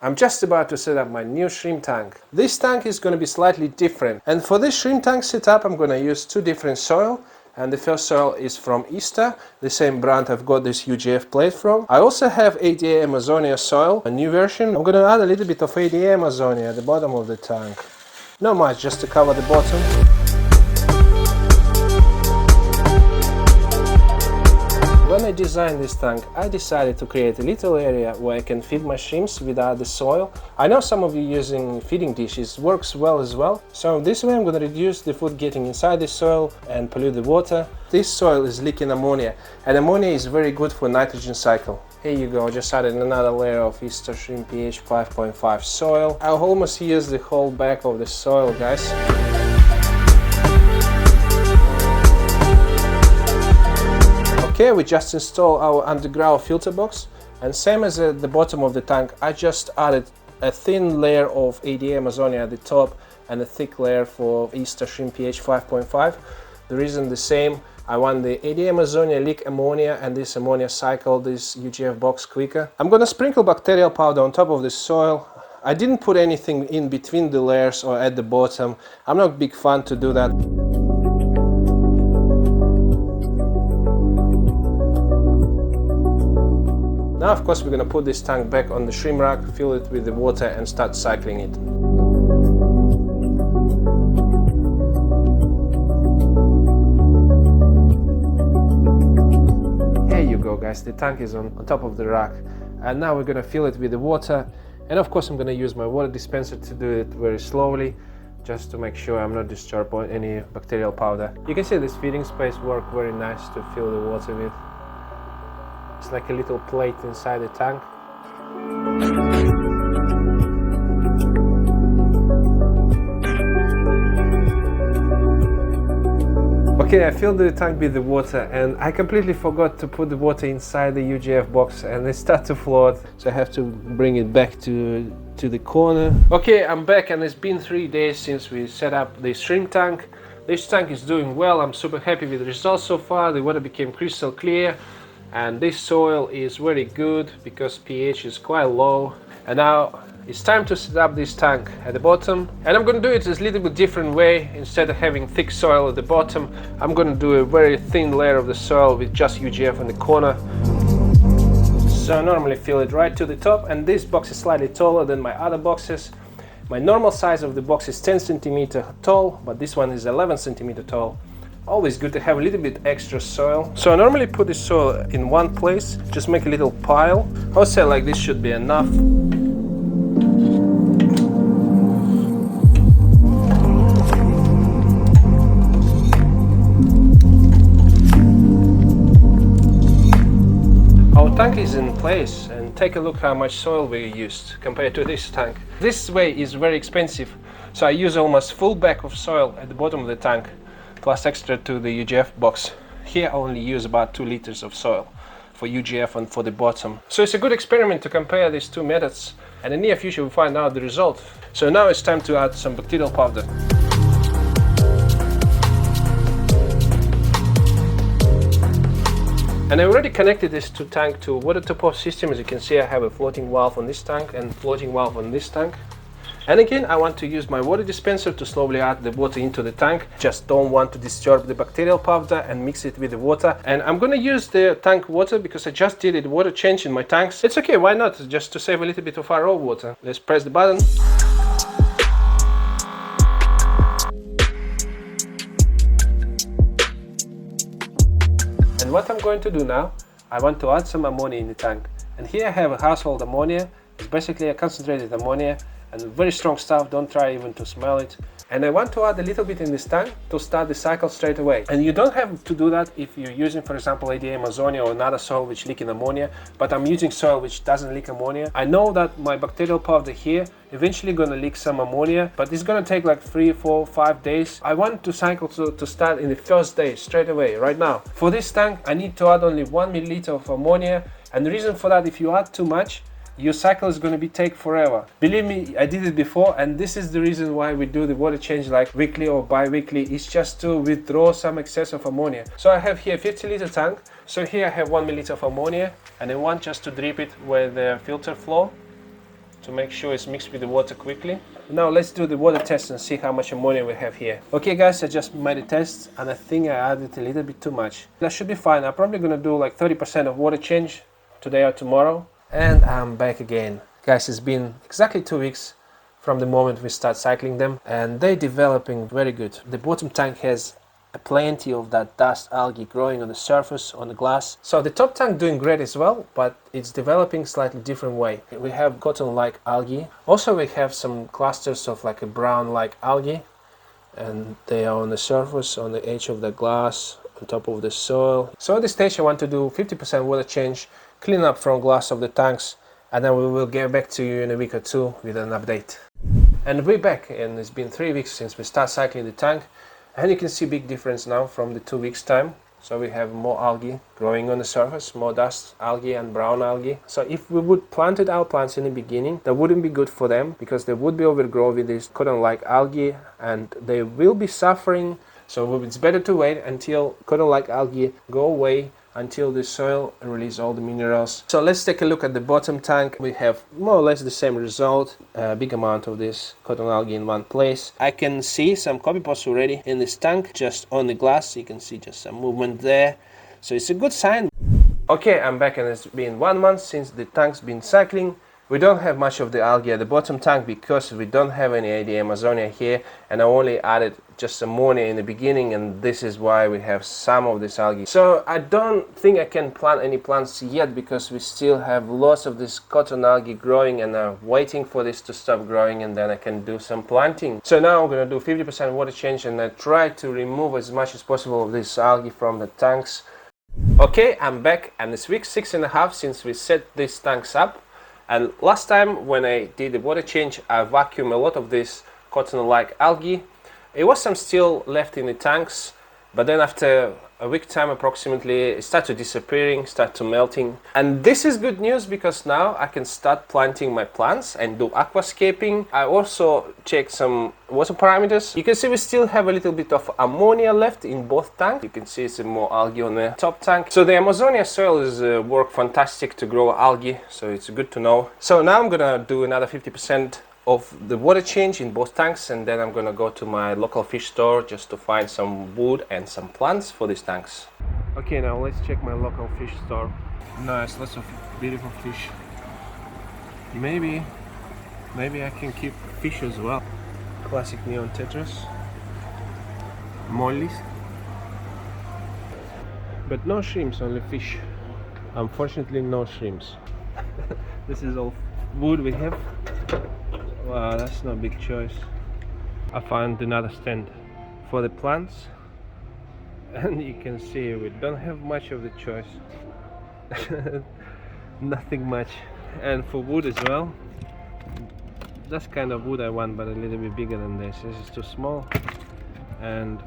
I'm just about to set up my new shrimp tank. This tank is going to be slightly different, and for this shrimp tank setup I'm going to use two different soil. And the first soil is from Easter, the same brand I've got this UGF plate from. I also have ADA Amazonia soil, a new version. I'm going to add a little bit of ADA Amazonia at the bottom of the tank. Not much, just to cover the bottom. When I designed this tank, I decided to create a little area where I can feed my shrimps without the soil. I know some of you using feeding dishes works well as well. So this way I'm going to reduce the food getting inside the soil and pollute the water. This soil is leaking ammonia, and ammonia is very good for nitrogen cycle. Here you go, just added another layer of Easter Shrimp pH 5.5 soil. I'll almost use the whole back of the soil, guys. Okay, we just installed our underground filter box, and same as at the bottom of the tank, I just added a thin layer of ADA Amazonia at the top and a thick layer for Easter Shrimp pH 5.5. The reason the same, I want the ADA Amazonia leak ammonia and this ammonia cycle this UGF box quicker. I'm gonna sprinkle bacterial powder on top of the soil. I didn't put anything in between the layers or at the bottom. I'm not a big fan to do that. Now of course we're going to put this tank back on the shrimp rack, fill it with the water and start cycling it. Here you go guys, the tank is on top of the rack, and now we're going to fill it with the water, and of course I'm going to use my water dispenser to do it very slowly, just to make sure I'm not disturbing any bacterial powder. You can see this feeding space works very nice to fill the water with. It's like a little plate inside the tank. Okay, I filled the tank with the water, and I completely forgot to put the water inside the UGF box, and it started to float, so I have to bring it back to the corner. Okay, I'm back, and it's been 3 days since we set up the shrimp tank. This tank is doing well. I'm super happy with the results so far. The water became crystal clear. And this soil is very good because pH is quite low. And now it's time to set up this tank at the bottom, and I'm going to do it a little bit different way. Instead of having thick soil at the bottom, I'm going to do a very thin layer of the soil with just UGF in the corner. So I normally fill it right to the top, and this box is slightly taller than my other boxes. My normal size of the box is 10 cm tall, but this one is 11 cm tall. Always good to have a little bit extra soil. So I normally put the soil in one place, just make a little pile. I would say like this should be enough. Our tank is in place, and take a look how much soil we used compared to this tank. This way is very expensive, so I use almost full bag of soil at the bottom of the tank, plus extra to the UGF box. Here I only use about 2 liters of soil for UGF and for the bottom. So it's a good experiment to compare these two methods, and in the near future we'll find out the result. So now it's time to add some bacterial powder. And I already connected this tank to water top-off system. As you can see, I have a floating valve on this tank and floating valve on this tank. And again, I want to use my water dispenser to slowly add the water into the tank. Just don't want to disturb the bacterial powder and mix it with the water. And I'm going to use the tank water because I just did a water change in my tanks. It's okay, why not? Just to save a little bit of our raw water. Let's press the button. And what I'm going to do now, I want to add some ammonia in the tank. And here I have a household ammonia. It's basically a concentrated ammonia. And very strong stuff, don't try even to smell it. And I want to add a little bit in this tank to start the cycle straight away. And you don't have to do that if you're using, for example, ADA Amazonia or another soil which leaks ammonia, but I'm using soil which doesn't leak ammonia. I know that my bacterial powder here eventually gonna leak some ammonia, but it's gonna take like 3, 4, 5 days. I want to cycle to start in the first day, straight away, right now. For this tank, I need to add only 1 milliliter of ammonia, and the reason for that, if you add too much, your cycle is going to take forever. Believe me, I did it before, and this is the reason why we do the water change like weekly or bi-weekly. It's just to withdraw some excess of ammonia. So I have here a 50-liter tank. So here I have 1 milliliter of ammonia, and I want just to drip it where the filter flow. to make sure it's mixed with the water quickly. Now let's do the water test and see how much ammonia we have here. Okay guys, I just made a test and I think I added a little bit too much. That should be fine. I'm probably gonna do like 30% of water change today or tomorrow. And I'm back again. Guys, it's been exactly 2 weeks from the moment we start cycling them, and they're developing very good. The bottom tank has plenty of that dust algae growing on the surface, on the glass. So the top tank doing great as well, but it's developing slightly different way. We have cotton-like algae. Also we have some clusters of like a brown-like algae, and they are on the surface, on the edge of the glass, on top of the soil. So at this stage I want to do 50% water change, clean up from glass of the tanks, and then we will get back to you in a week or two with an update. And we're back, and it's been 3 weeks since we start cycling the tank. And you can see big difference now from the 2 weeks time. So we have more algae growing on the surface, more dust algae and brown algae. So if we would planted our plants in the beginning, that wouldn't be good for them because they would be overgrown with this cotton-like algae and they will be suffering. So it's better to wait until cotton-like algae go away, until the soil release all the minerals. So let's take a look at the bottom tank. We have more or less the same result, a big amount of this cotton algae in one place. I can see some copypods already in this tank, just on the glass. You can see just some movement there. So it's a good sign. Okay, I'm back and it's been 1 month since the tank's been cycling. We don't have much of the algae at the bottom tank because we don't have any AD Amazonia here, and I only added just ammonia in the beginning, and this is why we have some of this algae. So I don't think I can plant any plants yet because we still have lots of this cotton algae growing, and I'm waiting for this to stop growing and then I can do some planting. So now I'm going to do 50% water change and I try to remove as much as possible of this algae from the tanks. Okay, I'm back and it's week 6.5 since we set these tanks up. And last time when I did the water change, I vacuumed a lot of this cotton-like algae. It was some still left in the tanks, but then after a week time approximately, it started disappearing, started melting. And this is good news because now I can start planting my plants and do aquascaping. I also checked some water parameters. You can see we still have a little bit of ammonia left in both tanks. You can see some more algae on the top tank. So the Amazonia soil is work fantastic to grow algae, so it's good to know. So now I'm gonna do another 50% of the water change in both tanks, and then I'm gonna go to my local fish store just to find some wood and some plants for these tanks. Okay, now let's check my local fish store. Nice, lots of beautiful fish. Maybe I can keep fish as well. Classic neon tetras, mollies, but no shrimps, only fish. Unfortunately no shrimps. This is all wood we have. Wow, that's no big choice. I found another stand for the plants, and you can see we don't have much of the choice. Nothing much. And for wood as well, that's kind of wood I want, but a little bit bigger than this. This is too small, and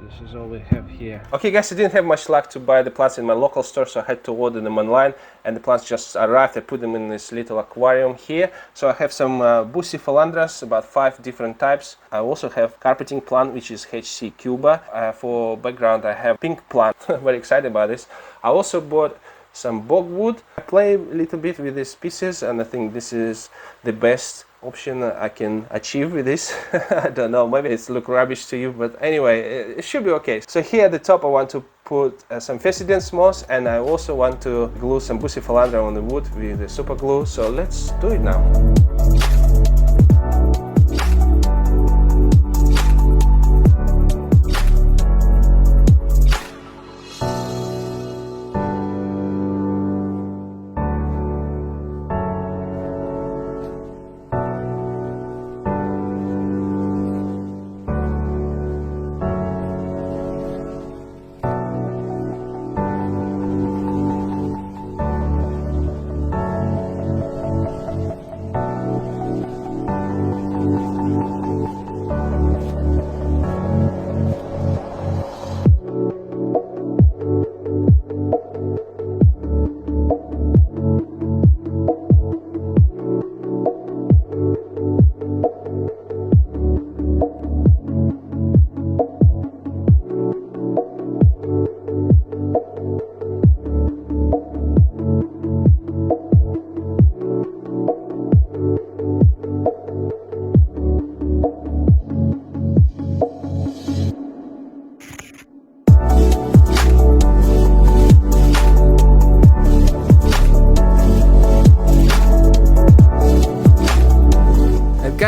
this is all we have here. Okay guys, I didn't have much luck to buy the plants in my local store, so I had to order them online, and the plants just arrived. I put them in this little aquarium here. So I have some bucephalandras, about 5 different types. I also have carpeting plant, which is HC Cuba. For background I have pink plant. Very excited about this. I also bought some bogwood. I play a little bit with these pieces, and I think this is the best option I can achieve with this. I don't know, maybe it's look rubbish to you, but anyway, it should be okay. So here at the top I want to put some Pheasant's moss, and I also want to glue some bucephalandra on the wood with the super glue. So let's do it now.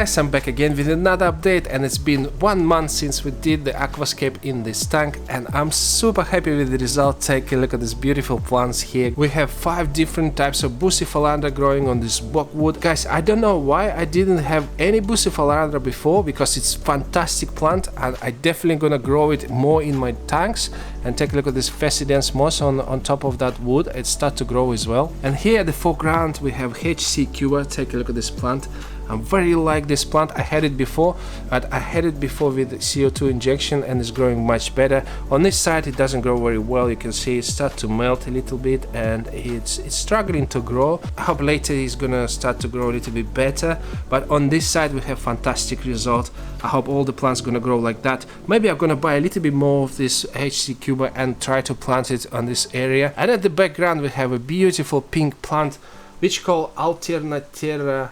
guys, I'm back again with another update, and it's been 1 month since we did the aquascape in this tank, and I'm super happy with the result. Take a look at these beautiful plants here. We have 5 different types of bucephalandra growing on this boxwood. Guys, I don't know why I didn't have any bucephalandra before, because it's fantastic plant and I definitely gonna grow it more in my tanks. And take a look at this Fessidens moss on top of that wood. It start to grow as well. And here at the foreground we have HC Cuba. Take a look at this plant. I very like this plant. I had it before, but I had it before with CO2 injection and it's growing much better. On this side it doesn't grow very well. You can see it start to melt a little bit and it's struggling to grow. I hope later it's gonna start to grow a little bit better, but on this side we have fantastic result. I hope all the plants gonna grow like that. Maybe I'm gonna buy a little bit more of this HC Cuba and try to plant it on this area. And at the background we have a beautiful pink plant which called Alternatera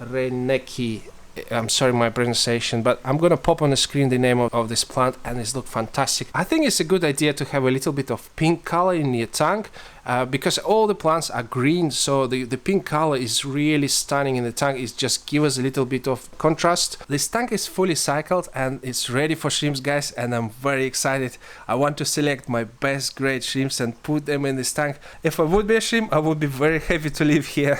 Reneki. I'm sorry my pronunciation, but I'm gonna pop on the screen the name of this plant, and it's look fantastic. I think it's a good idea to have a little bit of pink color in your tank, because all the plants are green, so the pink color is really stunning in the tank. It just gives us a little bit of contrast. This tank is fully cycled and it's ready for shrimps, guys, and I'm very excited. I want to select my best grade shrimps and put them in this tank. If I would be a shrimp, I would be very happy to live here.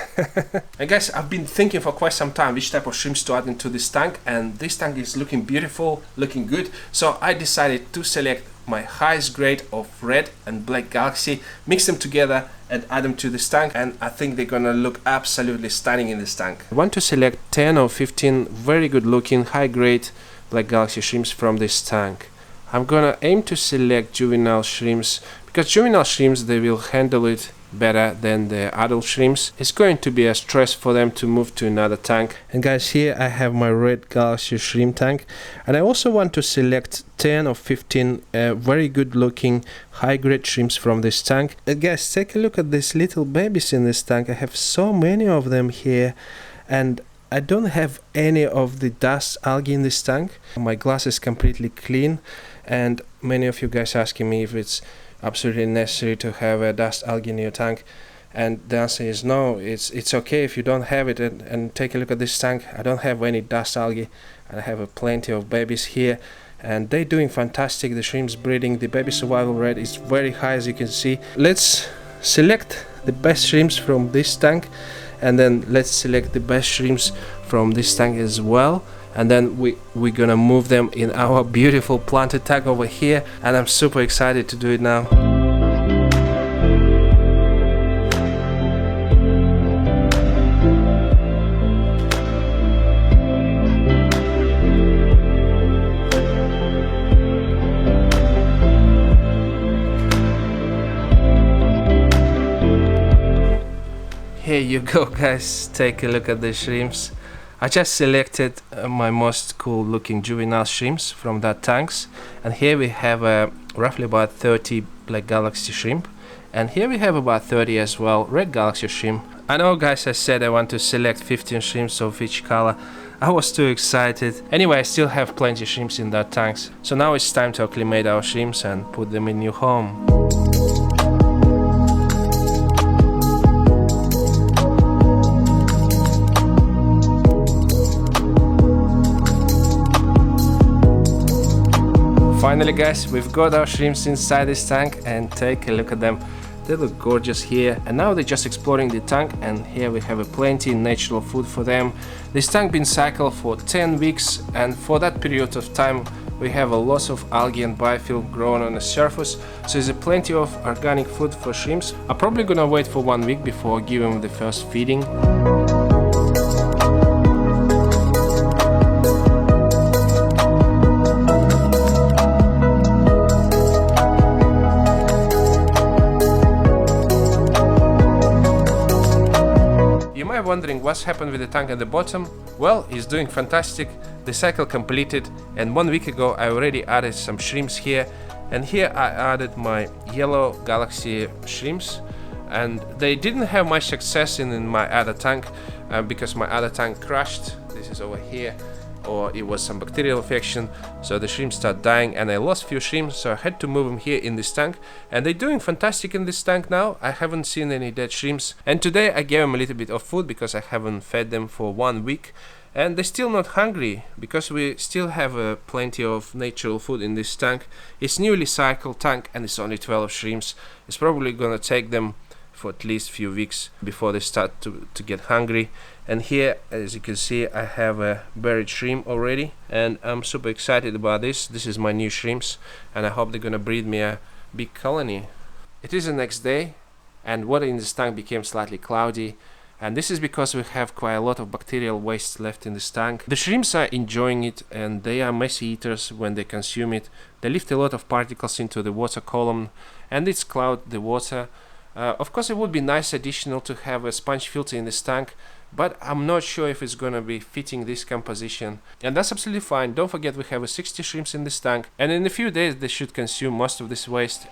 And guys, I've been thinking for quite some time which type of shrimps to add into this tank, and this tank is looking beautiful, looking good, so I decided to select my highest grade of red and black galaxy, mix them together and add them to this tank, and I think they're gonna look absolutely stunning in this tank. I want to select 10 or 15 very good looking high grade black galaxy shrimps from this tank. I'm gonna aim to select juvenile shrimps, because juvenile shrimps, they will handle it better than the adult shrimps. It's going to be a stress for them to move to another tank. And guys, here I have my red galaxy shrimp tank, and I also want to select 10 or 15 very good looking high grade shrimps from this tank. And guys, take a look at these little babies in this tank. I have so many of them here, and I don't have any of the dust algae in this tank. My glass is completely clean, and many of you guys asking me if it's absolutely necessary to have a dust algae in your tank, and the answer is no. It's okay if you don't have it. And take a look at this tank. I don't have any dust algae, and I have plenty of babies here, and they're doing fantastic. The shrimps breeding, the baby survival rate is very high, as you can see. Let's select the best shrimps from this tank, and then let's select the best shrimps from this tank as well, and then we're gonna move them in our beautiful planted tank over here, and I'm super excited to do it now. Here you go, guys, take a look at the shrimps. I just selected my most cool looking juvenile shrimps from that tanks, and here we have roughly about 30 black galaxy shrimp, and here we have about 30 as well red galaxy shrimp. I know, guys, I said I want to select 15 shrimps of each color. I was too excited. Anyway, I still have plenty of shrimps in that tanks, so now it's time to acclimate our shrimps and put them in new home. Finally, guys, we've got our shrimps inside this tank, and take a look at them. They look gorgeous here, and now they're just exploring the tank, and here we have a plenty natural food for them. This tank been cycled for 10 weeks, and for that period of time we have a lot of algae and biofilm growing on the surface, so there's plenty of organic food for shrimps. I'm probably gonna wait for 1 week before giving them the first feeding. Wondering what's happened with the tank at the bottom? Well, it's doing fantastic. The cycle completed, and 1 week ago I already added some shrimps here, and here I added my yellow galaxy shrimps, and they didn't have much success in my other tank because my other tank crashed. This is over here, or it was some bacterial infection, so the shrimps start dying, and I lost few shrimps, so I had to move them here in this tank, and they're doing fantastic in this tank now. I haven't seen any dead shrimps, and today I gave them a little bit of food because I haven't fed them for 1 week, and they're still not hungry because we still have plenty of natural food in this tank. It's newly cycled tank and it's only 12 shrimps. It's probably gonna take them for at least a few weeks before they start to get hungry. And here, as you can see, I have a buried shrimp already, and I'm super excited about this. This is my new shrimps, and I hope they're gonna breed me a big colony. It is the next day, and water in this tank became slightly cloudy, and this is because we have quite a lot of bacterial waste left in this tank. The shrimps are enjoying it, and they are messy eaters when they consume it. They lift a lot of particles into the water column, and it's cloud the water. Of course, it would be nice additional to have a sponge filter in this tank, but I'm not sure if it's gonna be fitting this composition, and that's absolutely fine. Don't forget we have 60 shrimps in this tank, and in a few days they should consume most of this waste.